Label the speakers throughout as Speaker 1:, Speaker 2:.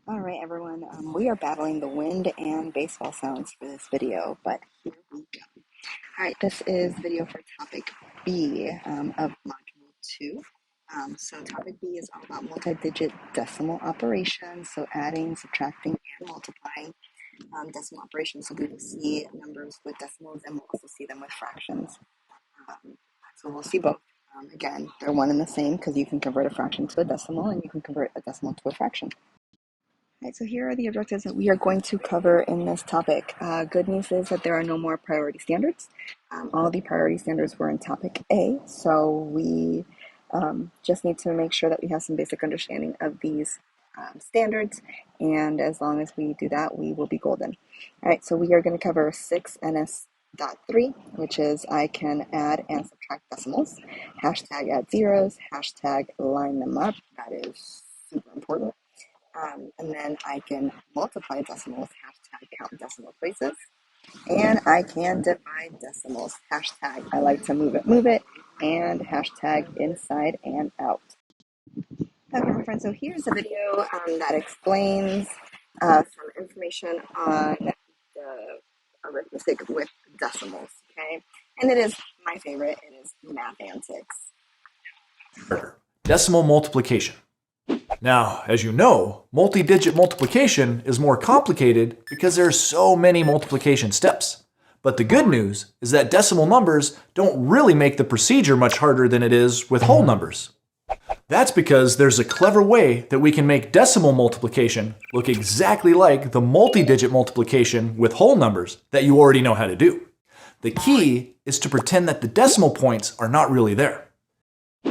Speaker 1: All right, everyone. We are battling the wind and baseball sounds for this video, but here we go. All right, this is video for topic B of module 2. So topic B is all about multi-digit decimal operations, so adding, subtracting, and multiplying decimal operations. So we will see numbers with decimals, and we'll also see them with fractions. So we'll see both. Again, they're one and the same because you can convert a fraction to a decimal, and you can convert a decimal to a fraction. Right, so here are the objectives that we are going to cover in this topic. Good news is that there are no more priority standards. All the priority standards were in topic A, so we just need to make sure that we have some basic understanding of these standards, and as long as we do that, we will be golden. All right, so we are going to cover 6NS.3, which is I can add and subtract decimals, hashtag add zeros, hashtag line them up. That is super important. And then I can multiply decimals, hashtag count decimal places, and I can divide decimals, hashtag I like to move it, and hashtag inside and out. Okay, my friends, so here's a video that explains some information on the arithmetic with decimals, okay? And it is my favorite, it is math antics.
Speaker 2: Decimal multiplication. Now, as you know, multi-digit multiplication is more complicated because there are so many multiplication steps. But the good news is that decimal numbers don't really make the procedure much harder than it is with whole numbers. That's because there's a clever way that we can make decimal multiplication look exactly like the multi-digit multiplication with whole numbers that you already know how to do. The key is to pretend that the decimal points are not really there.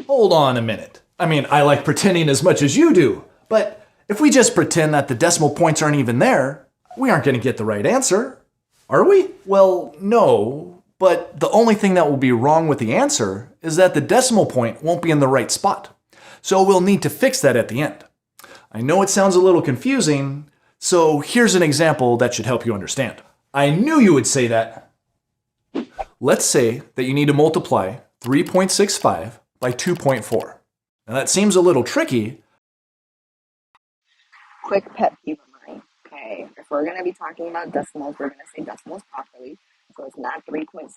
Speaker 2: Hold on a minute. I mean, I like pretending as much as you do, but if we just pretend that the decimal points aren't even there, we aren't going to get the right answer, are we? Well, no, but the only thing that will be wrong with the answer is that the decimal point won't be in the right spot. So we'll need to fix that at the end. I know it sounds a little confusing, so here's an example that should help you understand. I knew you would say that. Let's say that you need to multiply 3.65 by 2.4. Now that seems a little tricky.
Speaker 1: Quick pet peeve of mine. Okay, if we're going to be talking about decimals, we're going to say decimals properly. So it's not 3.65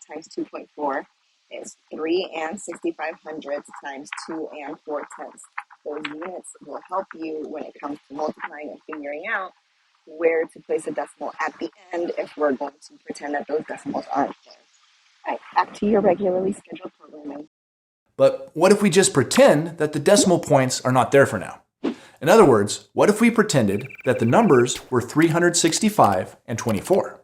Speaker 1: times 2.4. It's 3 and 65 hundredths times 2 and 4 tenths. Those units will help you when it comes to multiplying and figuring out where to place a decimal at the end if we're going to pretend that those decimals aren't there. All right, back to your regularly scheduled programming.
Speaker 2: But what if we just pretend that the decimal points are not there for now? In other words, what if we pretended that the numbers were 365 and 24?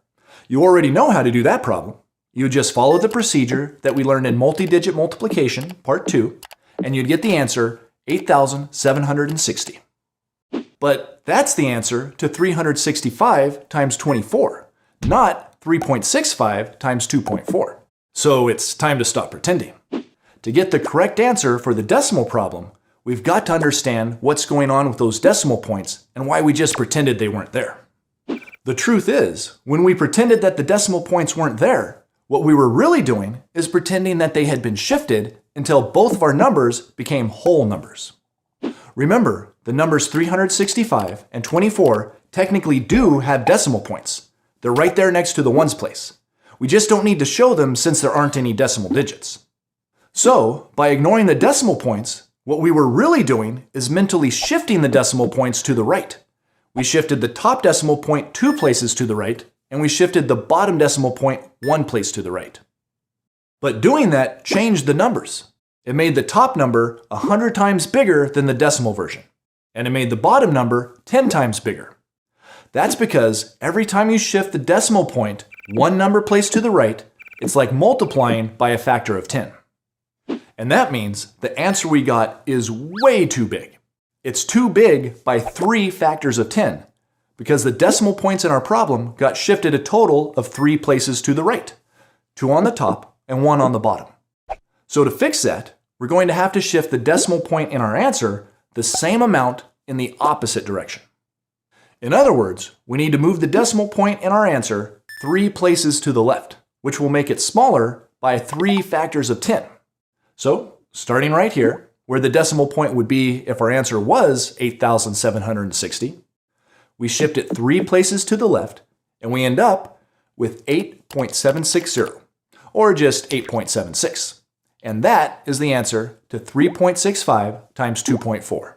Speaker 2: You already know how to do that problem. You would just follow the procedure that we learned in multi-digit multiplication, part 2, and you'd get the answer 8,760. But that's the answer to 365 times 24, not 3.65 times 2.4. So it's time to stop pretending. To get the correct answer for the decimal problem, we've got to understand what's going on with those decimal points and why we just pretended they weren't there. The truth is, when we pretended that the decimal points weren't there, what we were really doing is pretending that they had been shifted until both of our numbers became whole numbers. Remember, the numbers 365 and 24 technically do have decimal points. They're right there next to the ones place. We just don't need to show them since there aren't any decimal digits. So, by ignoring the decimal points, what we were really doing is mentally shifting the decimal points to the right. We shifted the top decimal point 2 places to the right, and we shifted the bottom decimal point 1 place to the right. But doing that changed the numbers. It made the top number 100 times bigger than the decimal version, and it made the bottom number 10 times bigger. That's because every time you shift the decimal point 1 number placed to the right, it's like multiplying by a factor of 10. And that means the answer we got is way too big. It's too big by 3 factors of 10, because the decimal points in our problem got shifted a total of 3 places to the right, 2 on the top and 1 on the bottom. So to fix that, we're going to have to shift the decimal point in our answer the same amount in the opposite direction. In other words, we need to move the decimal point in our answer 3 places to the left, which will make it smaller by 3 factors of 10. So, starting right here, where the decimal point would be if our answer was 8,760, We shift it 3 places to the left, and we end up with 8.760, or just 8.76. And that is the answer to 3.65 times 2.4.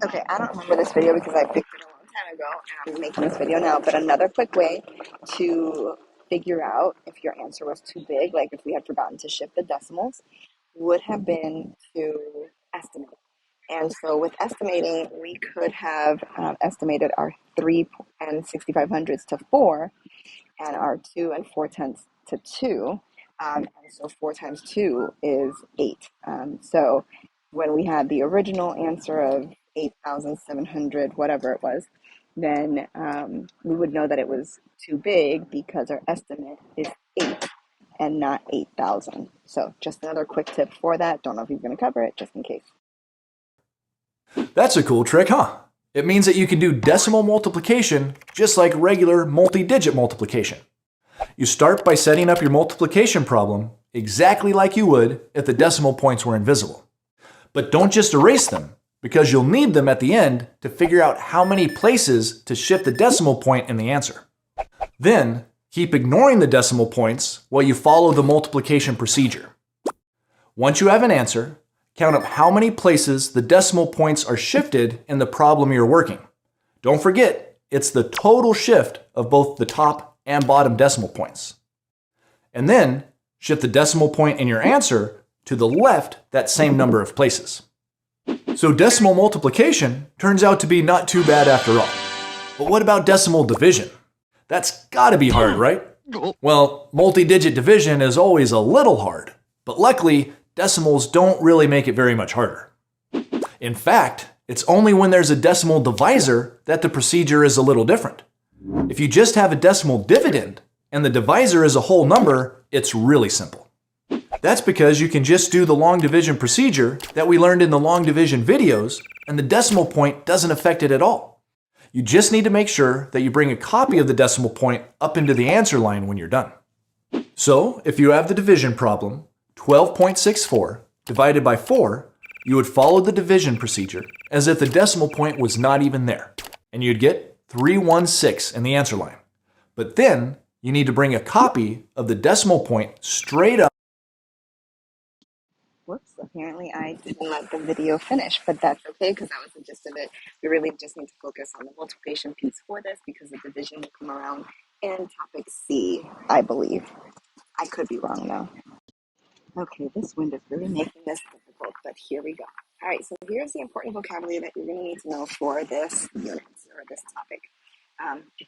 Speaker 1: Okay, I don't remember this video because I picked it a long time ago and I'm making this video now, but another quick way to figure out if your answer was too big, like if we had forgotten to shift the decimals, would have been to estimate. And so with estimating, we could have estimated our 3 and 6500ths to 4 and our 2 and 4/10 to 2. And so 4 times 2 is 8. So when we had the original answer of 8,700, whatever it was, then we would know that it was too big because our estimate is 8 and not 8,000. So just another quick tip for that. Don't know if he's going to cover it, just in case.
Speaker 2: That's a cool trick, huh? It means that you can do decimal multiplication just like regular multi-digit multiplication. You start by setting up your multiplication problem exactly like you would if the decimal points were invisible. But don't just erase them, because you'll need them at the end to figure out how many places to shift the decimal point in the answer. Then, keep ignoring the decimal points while you follow the multiplication procedure. Once you have an answer, count up how many places the decimal points are shifted in the problem you're working. Don't forget, it's the total shift of both the top and bottom decimal points. And then, shift the decimal point in your answer to the left that same number of places. So decimal multiplication turns out to be not too bad after all. But what about decimal division? That's gotta be hard, right? Well, multi-digit division is always a little hard, but luckily, decimals don't really make it very much harder. In fact, it's only when there's a decimal divisor that the procedure is a little different. If you just have a decimal dividend and the divisor is a whole number, it's really simple. That's because you can just do the long division procedure that we learned in the long division videos, and the decimal point doesn't affect it at all. You just need to make sure that you bring a copy of the decimal point up into the answer line when you're done. So, if you have the division problem, 12.64 divided by 4, you would follow the division procedure as if the decimal point was not even there, and you'd get 316 in the answer line. But then, you need to bring a copy of the decimal point straight up.
Speaker 1: Whoops, apparently I didn't let the video finish, but that's okay because that was the gist of it. We really just need to focus on the multiplication piece for this because the division will come around in topic C, I believe. I could be wrong though. Okay, this wind is really making this difficult, but here we go. All right, so here's the important vocabulary that you're going to need to know for this unit or this topic.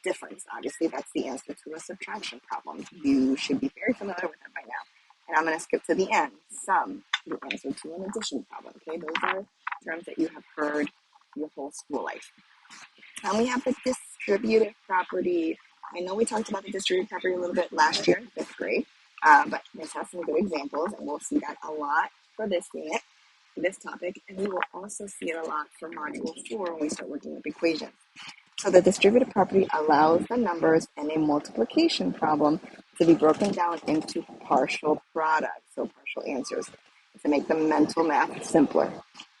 Speaker 1: Difference, obviously, that's the answer to a subtraction problem. You should be very familiar with it by now. And I'm going to skip to the end. Sum, the answer to an addition problem. Okay, those are terms that you have heard your whole school life. And we have the distributive property. I know we talked about the distributive property a little bit last year in 5th grade, but this has some good examples, and we'll see that a lot for this unit, for this topic, and we will also see it a lot for Module 4 when we start working with equations. So the distributive property allows the numbers in a multiplication problem to be broken down into partial products, so partial answers, to make the mental math simpler.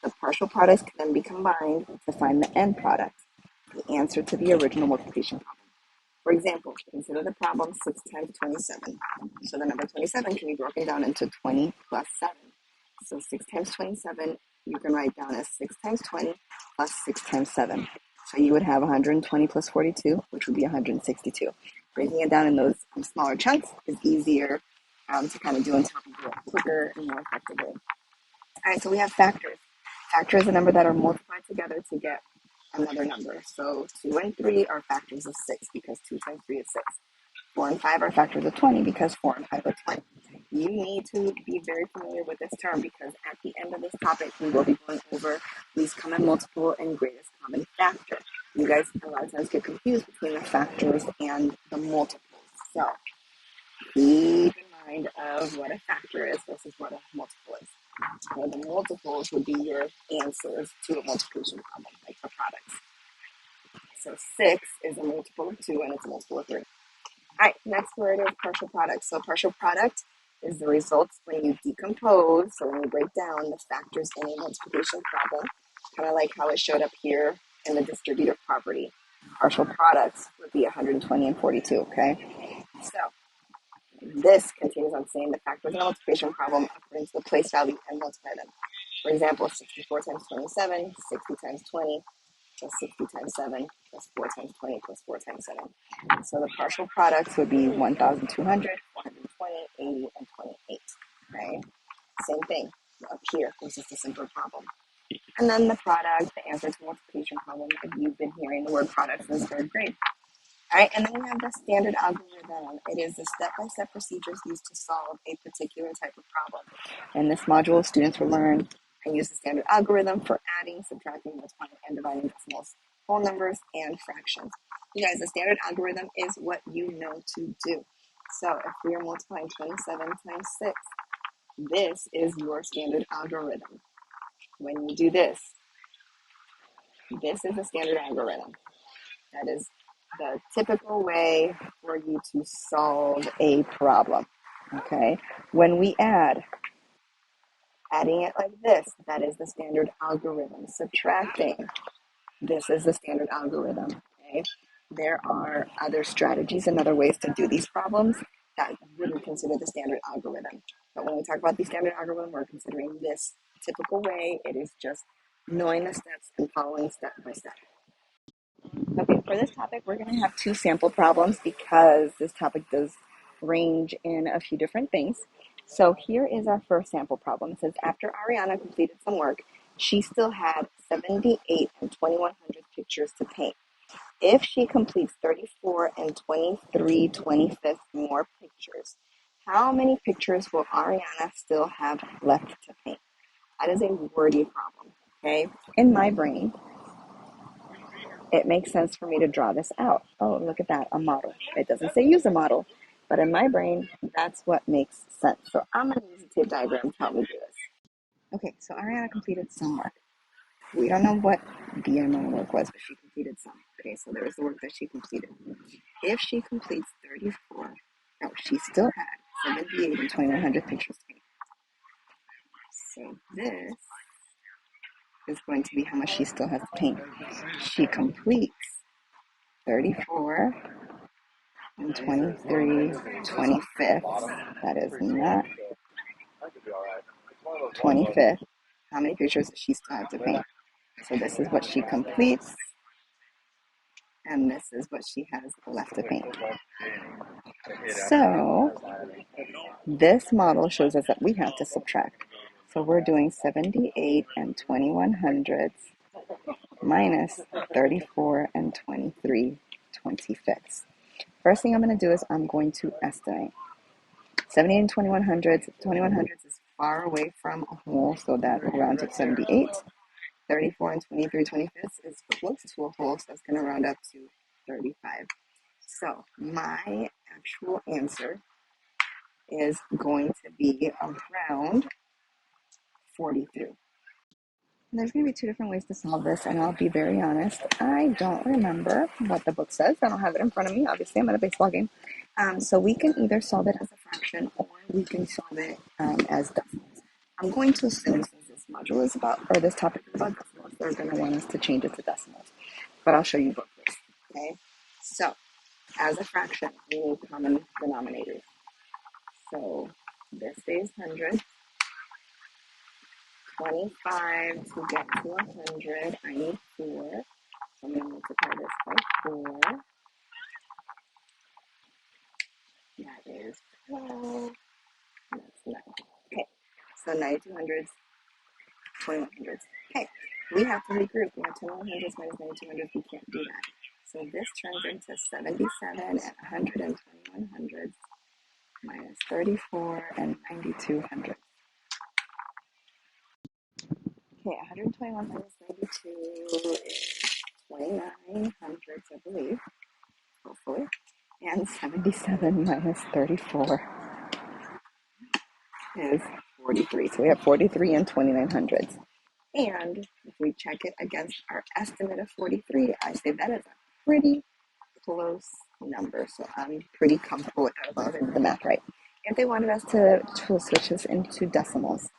Speaker 1: The partial products can then be combined to find the end product, the answer to the original multiplication problem. For example, consider the problem 6 times 27. So the number 27 can be broken down into 20 plus 7. So 6 times 27, you can write down as 6 times 20 plus 6 times 7. So you would have 120 plus 42, which would be 162. Breaking it down in those smaller chunks is easier to kind of do on top of it quicker and more effectively. All right, so we have factors. Factor is a number that are multiplied together to get another number. So 2 and 3 are factors of 6 because 2 times 3 is 6. 4 and 5 are factors of 20 because 4 and 5 are 20. You need to be very familiar with this term because at the end of this topic, we will be going over least common multiple and greatest common factor. You guys a lot of times get confused between the factors and the multiples. So keep in mind of what a factor is versus what a multiple is. So the multiples would be your answers to a multiplication problem, like the products. So 6 is a multiple of 2 and it's a multiple of 3. All right, next word is partial product. So partial product is the results when you decompose, so when you break down the factors in a multiplication problem, kind of like how it showed up here in the distributive property. Partial products would be 120 and 42, okay? So this continues on saying the factors in a multiplication problem according to the place value and multiply them. For example, 64 times 27, 60 times 20, plus 60 times 7, plus 4 times 20, plus 4 times 7. And so the partial products would be 1,200, 420, 80, and 28. Okay? Same thing up here. It's just a simpler problem. And then the product, the answer to multiplication problem, if you've been hearing the word product since third grade. All right, and then we have the standard algorithm. It is the step-by-step procedures used to solve a particular type of problem. In this module, students will learn and use the standard algorithm for adding, subtracting, multiplying, and dividing decimals, whole numbers, and fractions. You guys, the standard algorithm is what you know to do. So if we are multiplying 27 times 6, this is your standard algorithm. When you do this is the standard algorithm. That is the typical way for you to solve a problem, okay? When we adding it like this, that is the standard algorithm. Subtracting, this is the standard algorithm, okay? There are other strategies and other ways to do these problems that wouldn't consider the standard algorithm. But when we talk about the standard algorithm, we're considering this typical way. It is just knowing the steps and following step by step. Okay, for this topic, we're going to have two sample problems because this topic does range in a few different things. So here is our first sample problem. It says, after Ariana completed some work, she still had 78 and 2100 pictures to paint. If she completes 34 and 23/25 more pictures, how many pictures will Ariana still have left to paint? That is a wordy problem, okay? In my brain, it makes sense for me to draw this out. Oh, look at that, a model. It doesn't say use a model, but in my brain, that's what makes sense. So I'm going to use a tape diagram to help me do this. Okay, so Ariana completed some work. We don't know what the amount of work was, but she completed some. Okay, so there was the work that she completed. If she completes 34, no, she still had 78 and 2100 pictures to paint. So this is going to be how much she still has to paint. She completes 34 and 25th. That is not 25th. How many pictures does she still have to paint? So this is what she completes, and this is what she has left to paint. So this model shows us that we have to subtract. So we're doing 78 and 2100 minus 34 and 23/25. First thing I'm going to do is I'm going to estimate. 78 and 2100s is far away from a whole, so that will round to 78. 34 and 23/25 is close to a whole, so it's going to round up to 35. So my actual answer is going to be around 43. And there's going to be two different ways to solve this, and I'll be very honest. I don't remember what the book says. I don't have it in front of me. Obviously, I'm at a baseball game. So we can either solve it as a fraction or we can solve it as decimals. I'm going to assume since this module is about, or this topic is about decimals, they're going to want us to change it to decimals. But I'll show you both ways, okay? So as a fraction, we need common denominators. So this stays 100. 25 to get to 100, I need 4. So I'm going to multiply this by 4. That is 12. And that's 9. Okay, so 9200s, 2100s. Okay, we have to regroup. We have 2100s minus 9200s. We can't do that. So this turns into 77 and 100 and 2100s minus 34 and 9200s. Okay, 121 minus 92 is 2900s, I believe, hopefully. And 77 minus 34 is 43. So we have 43 and 2900s. And if we check it against our estimate of 43, I say that is a pretty close number. So I'm pretty comfortable with that as long as I did the math right. If they wanted us to switch this into decimals,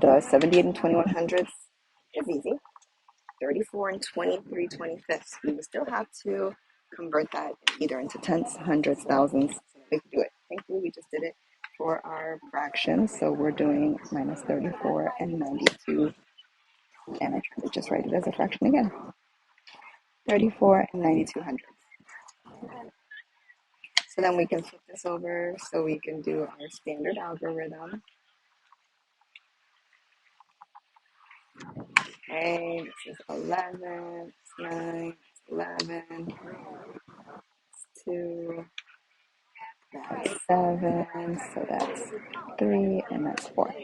Speaker 1: the 78 and 2100ths is easy. 34 and 23/25ths. We would still have to convert that either into tenths, hundreds, thousands, so we could do it. Thankfully, we just did it for our fractions, so we're doing minus 34 and 92, and I tried to just write it as a fraction again. 34 and 92 hundredths. So then we can flip this over so we can do our standard algorithm. Okay, this is 11, 9, 11, 2, that's 7, so that's 3, and that's 4.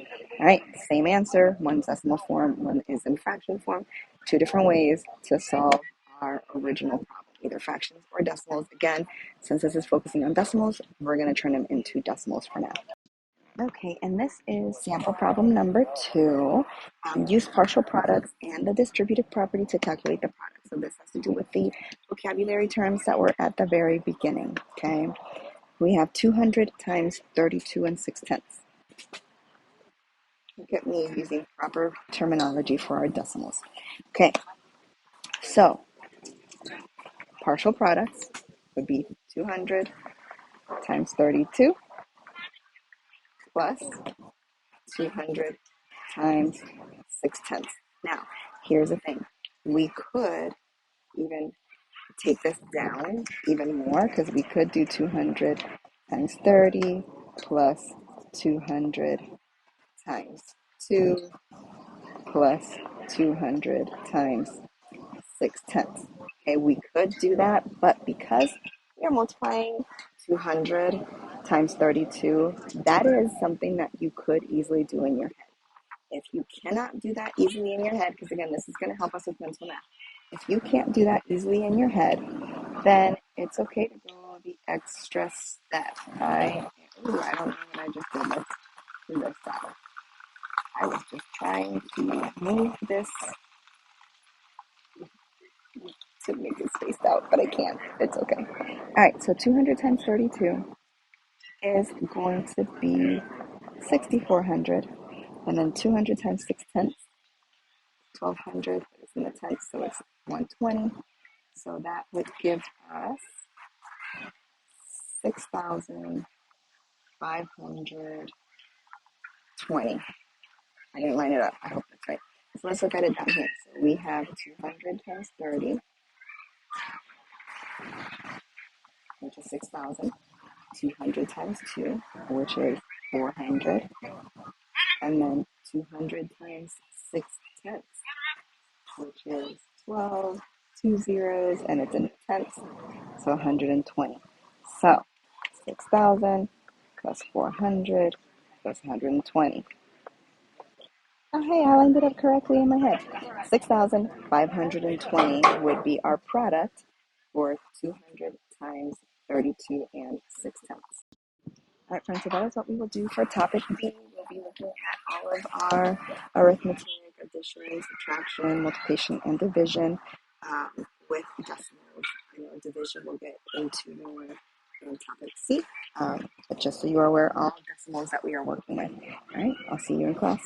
Speaker 1: All right, same answer. One's decimal form, one is in fraction form. Two different ways to solve our original problem, either fractions or decimals. Again, since this is focusing on decimals, we're going to turn them into decimals for now. Okay, and this is sample problem number 2. Use partial products and the distributive property to calculate the product. So this has to do with the vocabulary terms that were at the very beginning, okay? We have 200 times 32 and 6/10. Look at me using proper terminology for our decimals. Okay, so partial products would be 200 times 32 plus 200 times 6/10. Now, here's the thing. We could even take this down even more because we could do 200 times 30 plus 200 times 2 plus 200 times 6/10. Okay, we could do that, but because we are multiplying 200 times 32, that is something that you could easily do in your head. If you cannot do that easily in your head, because again, this is going to help us with mental math. If you can't do that easily in your head, then it's okay to go the extra step. I don't know what I just did. Let's do this out. I was just trying to move this to make it spaced out, but I can't. It's okay. All right, so 200 times 32 is going to be 6,400. And then 200 times 6/10, 1,200 is in the tenths, so it's 120. So that would give us 6,520. I didn't line it up. I hope that's right. So let's look at it down here. So we have 200 times 30, which is 6,000. 200 times 2, which is 400. And then 200 times 6/10, which is 12, 2 zeros, and it's in the tenths, so 120. So 6,000 plus 400 plus 120. Oh, hey, I lined it up correctly in my head. 6,520 would be our product for 200 times 32 and 6/10. All right, friends, so that is what we will do for topic B. We'll be looking at all of our arithmetic, addition, subtraction, multiplication, and division with decimals. I know division we'll get into more in topic C, but just so you are aware, all decimals that we are working with. All right, I'll see you in class.